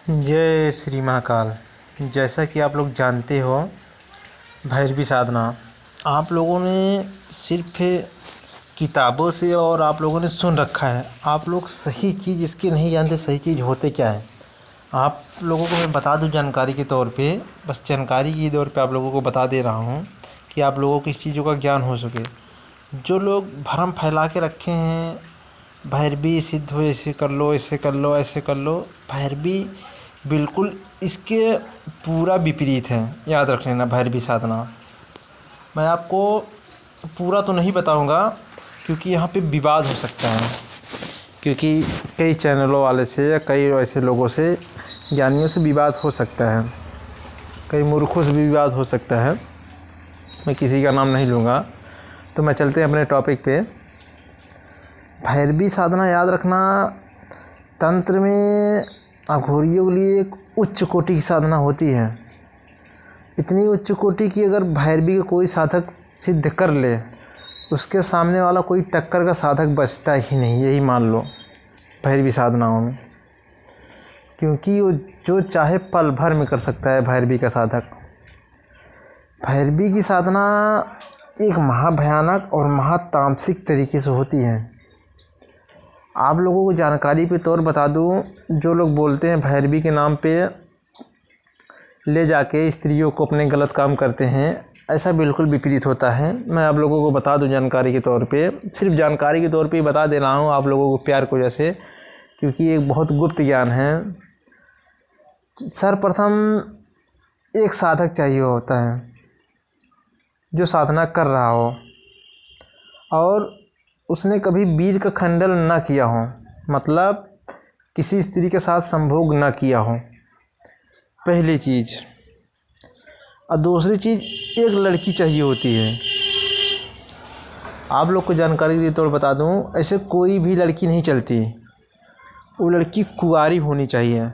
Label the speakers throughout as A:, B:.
A: जय श्री महाकाल। जैसा कि आप लोग जानते हो, भैरवी साधना आप लोगों ने सिर्फ किताबों से और आप लोगों ने सुन रखा है। आप लोग सही चीज़ इसकी नहीं जानते, सही चीज़ होते क्या है। आप लोगों को मैं बता दूं जानकारी के तौर पे, बस जानकारी के तौर पे आप लोगों को बता दे रहा हूँ कि आप लोगों को इस चीज़ों का ज्ञान हो सके। जो लोग भ्रम फैला के रखे हैं, भैरवी सिद्ध हो, ऐसे कर लो, ऐसे कर लो, ऐसे कर लो, भैरवी बिल्कुल इसके पूरा विपरीत है। याद रख लेना, भैरवी साधना मैं आपको पूरा तो नहीं बताऊंगा क्योंकि यहाँ पे विवाद हो सकता है, क्योंकि कई चैनलों वाले से या कई ऐसे लोगों से, ज्ञानियों से विवाद हो सकता है, कई मूर्खों से भी विवाद हो सकता है। मैं किसी का नाम नहीं लूँगा। तो मैं चलते हैं अपने टॉपिक पे। भैरवी साधना याद रखना, तंत्र में अघोरियों के लिए एक उच्च कोटि की साधना होती है। इतनी उच्च कोटि की अगर भैरवी का कोई साधक सिद्ध कर ले, उसके सामने वाला कोई टक्कर का साधक बचता ही नहीं, यही मान लो भैरवी साधनाओं में। क्योंकि वो जो चाहे पल भर में कर सकता है भैरवी का साधक। भैरवी की साधना एक महाभयानक और महातामसिक तरीके से होती है। आप लोगों को जानकारी के तौर बता दूं, जो लोग बोलते हैं भैरवी के नाम पे ले जाके स्त्रियों को अपने गलत काम करते हैं, ऐसा बिल्कुल विपरीत होता है। मैं आप लोगों को बता दूं जानकारी के तौर पे, सिर्फ जानकारी के तौर पे बता दे रहा हूं आप लोगों को प्यार की वजह से, क्योंकि एक बहुत गुप्त ज्ञान है। सर्वप्रथम एक साधक चाहिए होता है जो साधना कर रहा हो और उसने कभी वीर्य का खंडन ना किया हो, मतलब किसी स्त्री के साथ संभोग ना किया हो, पहली चीज़। और दूसरी चीज़, एक लड़की चाहिए होती है। आप लोग को जानकारी के तौर बता दूं, ऐसे कोई भी लड़की नहीं चलती, वो लड़की कुंवारी होनी चाहिए।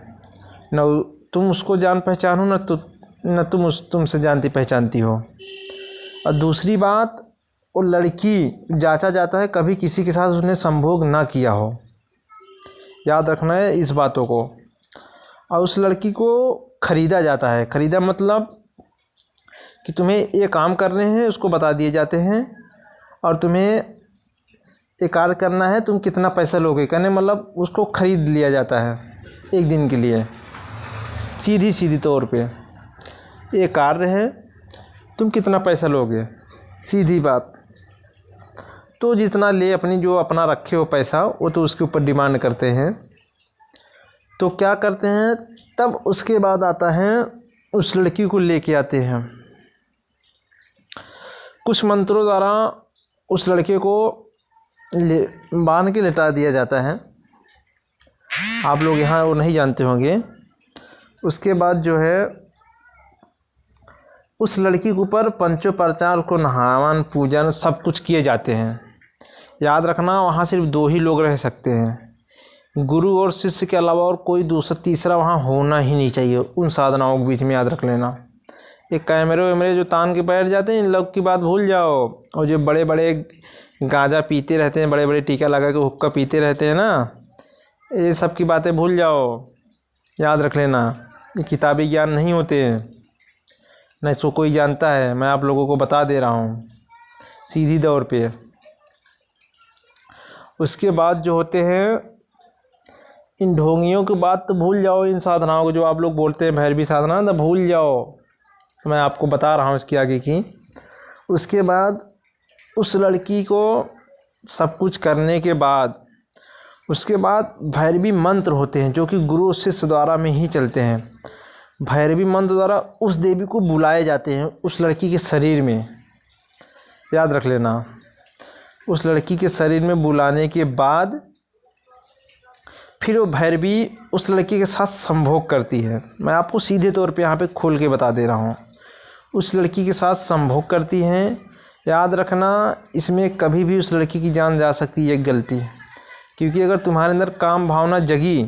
A: न तुम उसको जान पहचानो, न तुम तुमसे जानती पहचानती हो। और दूसरी बात, वो लड़की जांचा जाता है कभी किसी के साथ उसने संभोग ना किया हो। याद रखना है इस बातों को। और उस लड़की को ख़रीदा जाता है। ख़रीदा मतलब कि तुम्हें ये काम करने हैं, उसको बता दिए जाते हैं, और तुम्हें ये कार्य करना है, तुम कितना पैसा लोगे, कहने मतलब उसको ख़रीद लिया जाता है एक दिन के लिए। सीधी तौर पे ये कार्य है, तुम कितना पैसा लोगे, सीधी बात। तो जितना ले, अपनी जो अपना रखे हो पैसा, वो तो उसके ऊपर डिमांड करते हैं। तो क्या करते हैं, तब उसके बाद आता है उस लड़की को लेके आते हैं। कुछ मंत्रों द्वारा उस लड़के को बांध के लिटा दिया जाता है। आप लोग यहाँ वो नहीं जानते होंगे। उसके बाद जो है उस लड़की के ऊपर पंचोपचार को नहावन पूजन सब कुछ किए जाते हैं। याद रखना, वहाँ सिर्फ 2 ही लोग रह सकते हैं, गुरु और शिष्य के अलावा और कोई दूसरा तीसरा वहाँ होना ही नहीं चाहिए उन साधनाओं के बीच में। याद रख लेना, ये कैमरे वैमरे जो तान के बैठ जाते हैं, इन लोग की बात भूल जाओ। और जो बड़े बड़े गांजा पीते रहते हैं, बड़े बड़े टीका लगा के हुक्का पीते रहते हैं ना, ये सब की बातें भूल जाओ। याद रख लेना, ये किताबी ज्ञान नहीं होते हैं, नहीं तो कोई जानता है। मैं आप लोगों को बता दे रहा हूँ सीधी तौर पे। उसके बाद जो होते हैं, इन ढोंगियों की बात तो भूल जाओ। इन साधनाओं को जो आप लोग बोलते हैं भैरवी साधना, तो भूल जाओ। तो मैं आपको बता रहा हूँ इसके आगे की। उसके बाद उस लड़की को सब कुछ करने के बाद, उसके बाद भैरवी मंत्र होते हैं जो कि गुरु शिष्य द्वारा में ही चलते हैं। भैरवी मंत्र द्वारा उस देवी को बुलाए जाते हैं उस लड़की के शरीर में। याद रख लेना, उस लड़की के शरीर में बुलाने के बाद फिर वो भैरवी उस लड़की के साथ संभोग करती है। मैं आपको सीधे तौर पे यहाँ पे खोल के बता दे रहा हूँ, उस लड़की के साथ संभोग करती हैं। याद रखना, इसमें कभी भी उस लड़की की जान जा सकती है, एक गलती। क्योंकि अगर तुम्हारे अंदर काम भावना जगी,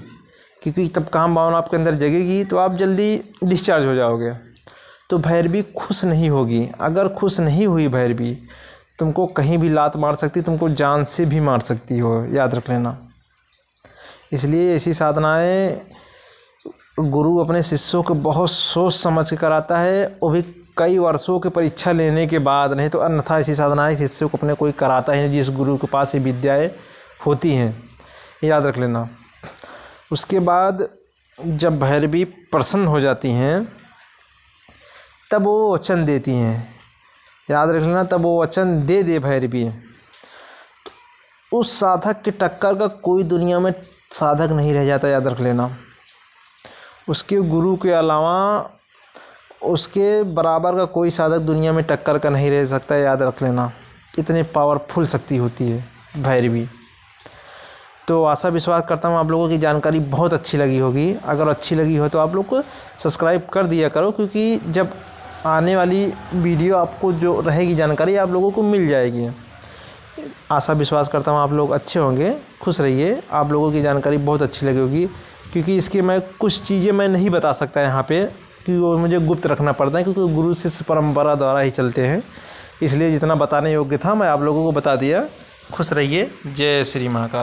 A: क्योंकि तब काम भावना आपके अंदर जगेगी तो आप जल्दी डिस्चार्ज हो जाओगे। तो भैरवी खुश नहीं होगी। अगर खुश नहीं हुई भैरवी, तुमको कहीं भी लात मार सकती, तुमको जान से भी मार सकती हो। याद रख लेना। इसलिए ऐसी साधनाएं गुरु अपने शिष्यों को बहुत सोच समझ के कराता है, वो भी कई वर्षों की परीक्षा लेने के बाद। नहीं तो अन्यथा ऐसी साधना है शिष्यों को अपने कोई कराता ही नहीं जिस गुरु के पास ये विद्याएँ होती हैं, याद रख लेना। उसके बाद जब भैरवी प्रसन्न हो जाती हैं तब वो वचन देती हैं, याद रख लेना। तब वो वचन दे भैरवी, उस साधक की टक्कर का कोई दुनिया में साधक नहीं रह जाता, याद रख लेना। उसके गुरु के अलावा उसके बराबर का कोई साधक दुनिया में टक्कर का नहीं रह सकता, याद रख लेना। इतने पावरफुल शक्ति होती है भैरवी। तो आशा विश्वास करता हूँ आप लोगों की जानकारी बहुत अच्छी लगी होगी। अगर अच्छी लगी हो तो आप लोग को सब्सक्राइब कर दिया करो, क्योंकि जब आने वाली वीडियो आपको जो रहेगी जानकारी आप लोगों को मिल जाएगी। आशा विश्वास करता हूँ आप लोग अच्छे होंगे, खुश रहिए। आप लोगों की जानकारी बहुत अच्छी लगी होगी, क्योंकि इसके मैं कुछ चीज़ें मैं नहीं बता सकता यहाँ पे, क्योंकि वो मुझे गुप्त रखना पड़ता है, क्योंकि गुरु शिष्य परंपरा द्वारा ही चलते हैं। इसलिए जितना बताने योग्य था मैं आप लोगों को बता दिया। खुश रहिए। जय श्री महाकाल।